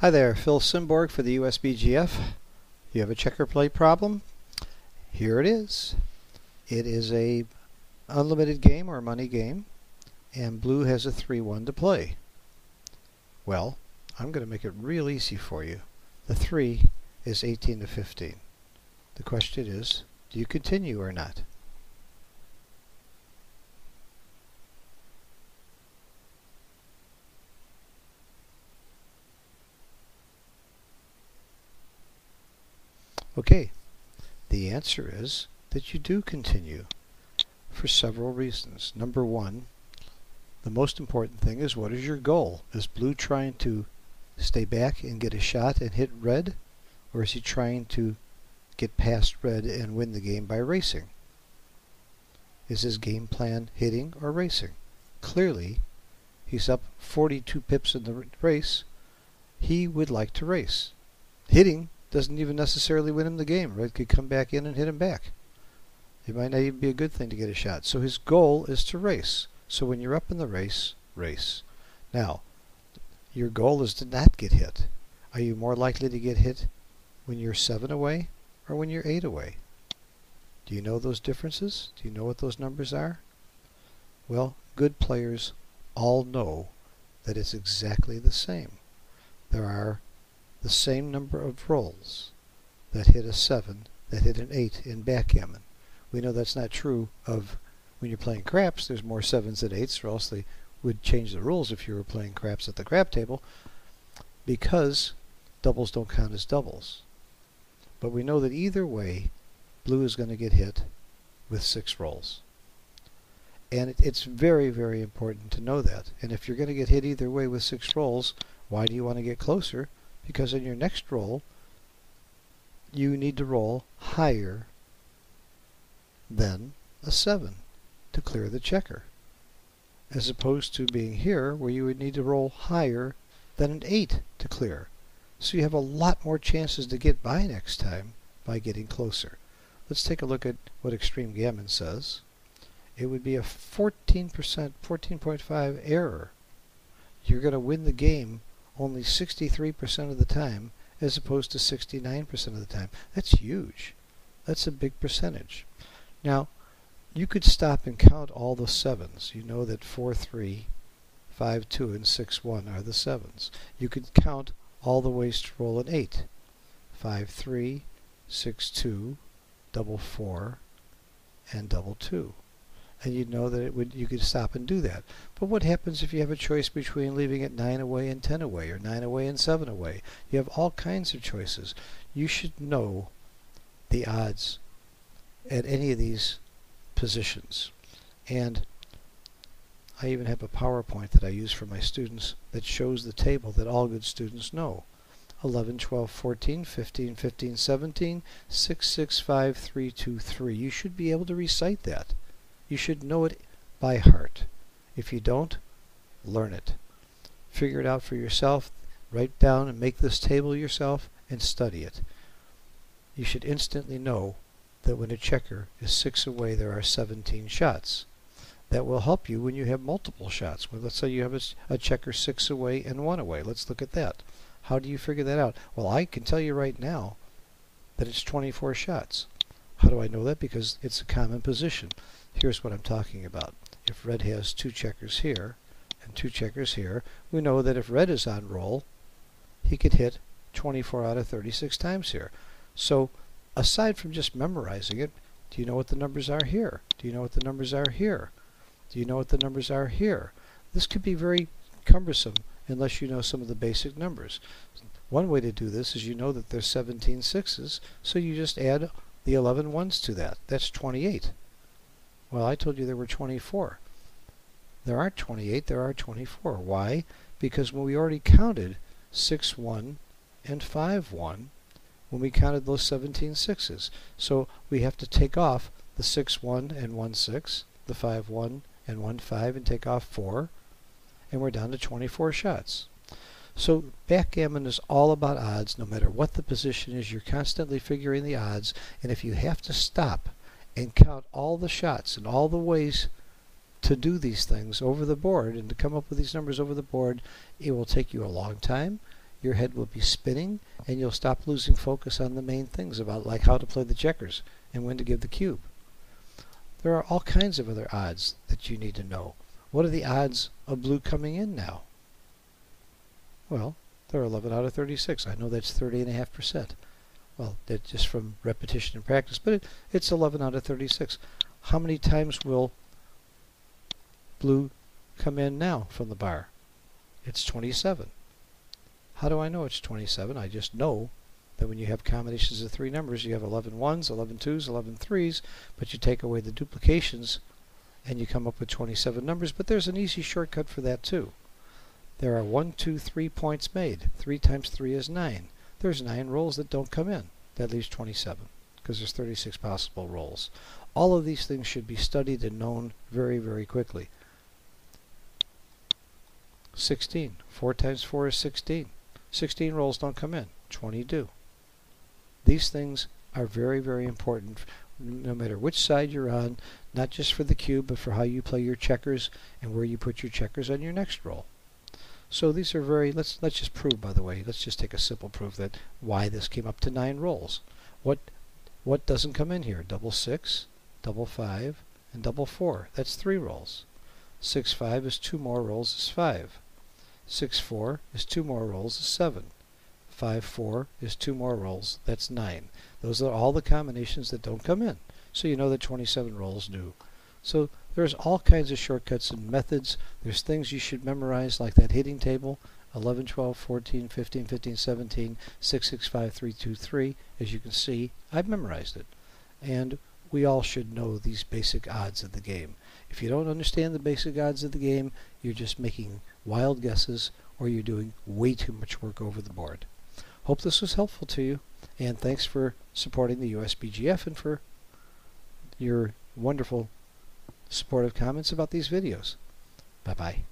Hi there, Phil Simborg for the USBGF. You have a checker play problem? Here it is. It is a unlimited game or money game, and blue has a 3-1 to play. Well, I'm going to make it real easy for you. The 3 is 18 to 15. The question is, do you continue or not? Okay, the answer is that you do continue for several reasons. Number one, the most important thing is, what is your goal? Is blue trying to stay back and get a shot and hit red? Or is he trying to get past red and win the game by racing? Is his game plan hitting or racing? Clearly, he's up 42 pips in the race. He would like to race. Hitting doesn't even necessarily win him the game. Red could come back in and hit him back. It might not even be a good thing to get a shot. So his goal is to race. So when you're up in the race, race. Now, your goal is to not get hit. Are you more likely to get hit when you're 7 away or when you're 8 away? Do you know those differences? Do you know what those numbers are? Well, good players all know that it's exactly the same. There are the same number of rolls that hit a 7 that hit an 8 in backgammon. We know that's not true of when you're playing craps. There's more 7s than 8s, or else they would change the rules if you were playing craps at the crap table, because doubles don't count as doubles. But we know that either way, blue is going to get hit with 6 rolls. And it's very, very important to know that. And if you're going to get hit either way with 6 rolls, why do you want to get closer? Because in your next roll, you need to roll higher than a 7 to clear the checker, as opposed to being here where you would need to roll higher than an 8 to clear. So you have a lot more chances to get by next time by getting closer. Let's take a look at what Extreme Gammon says. It would be a 14.5 error. You're going to win the game only 63% of the time, as opposed to 69% of the time. That's huge. That's a big percentage. Now, you could stop and count all the 7s. You know that 4-3, 5-2, and 6-1 are the 7s. You could count all the ways to roll an 8. 5-3, 6-2, double 4, and double 2. And you'd know that you could stop and do that. But what happens if you have a choice between leaving it 9 away and 10 away, or 9 away and 7 away? You have all kinds of choices. You should know the odds at any of these positions. And I even have a PowerPoint that I use for my students that shows the table that all good students know. 11, 12, 14, 15, 15, 17, 6, 6, 5, 3, 2, 3. You should be able to recite that. You should know it by heart. If you don't, learn it. Figure it out for yourself. Write down and make this table yourself and study it. You should instantly know that when a checker is 6 away, there are 17 shots. That will help you when you have multiple shots. Well, let's say you have a checker 6 away and 1 away. Let's look at that. How do you figure that out? Well, I can tell you right now that it's 24 shots. How do I know that? Because it's a common position. Here's what I'm talking about. If red has 2 checkers here and 2 checkers here, we know that if red is on roll, he could hit 24 out of 36 times here. So aside from just memorizing it, do you know what the numbers are here? Do you know what the numbers are here? Do you know what the numbers are here? This could be very cumbersome unless you know some of the basic numbers. One way to do this is, you know that there's 17 6s, so you just add the 11 1s to that. That's 28. Well, I told you there were 24. There aren't 28, there are 24. Why? Because when we already counted 6-1 and 5-1 when we counted those 17 6s. So we have to take off the 6-1 and 1-6, the 5-1 and 1-5, and take off 4, and we're down to 24 shots. So backgammon is all about odds. No matter what the position is, you're constantly figuring the odds, and if you have to stop and count all the shots and all the ways to do these things over the board and to come up with these numbers over the board, it will take you a long time. your head will be spinning and you'll stop losing focus on the main things about like how to play the checkers and when to give the cube. There are all kinds of other odds that you need to know. What are the odds of blue coming in now? Well, they're 11 out of 36. I know that's 30.5%. Well, that's just from repetition and practice, but it's 11 out of 36. How many times will blue come in now from the bar? It's 27. How do I know it's 27? I just know that when you have combinations of three numbers, you have 11 ones, 11 twos, 11 threes, but you take away the duplications and you come up with 27 numbers, but there's an easy shortcut for that too. There are 1, 2, 3 points made. 3 times 3 is 9. There's 9 rolls that don't come in. That leaves 27 because there's 36 possible rolls. All of these things should be studied and known very, very quickly. 16. 4 times 4 is 16. 16 rolls don't come in. 20 do. These things are very, very important no matter which side you're on, not just for the cube, but for how you play your checkers and where you put your checkers on your next roll. So these are very, let's just prove, by the way, let's just take a simple proof that why this came up to 9 rolls. What doesn't come in here? Double 6, double 5, and double 4. That's 3 rolls. 6, 5 is 2 more rolls is 5. 6, 4 is 2 more rolls is 7. 5, 4 is 2 more rolls, that's 9. Those are all the combinations that don't come in. So you know that 27 rolls do. So there's all kinds of shortcuts and methods. There's things you should memorize like that hitting table, 11, 12, 14, 15, 15, 17, 6, 6, 5, 3, 2, 3. As you can see, I've memorized it. And we all should know these basic odds of the game. If you don't understand the basic odds of the game, you're just making wild guesses or you're doing way too much work over the board. Hope this was helpful to you, and thanks for supporting the USBGF and for your wonderful supportive comments about these videos. Bye-bye.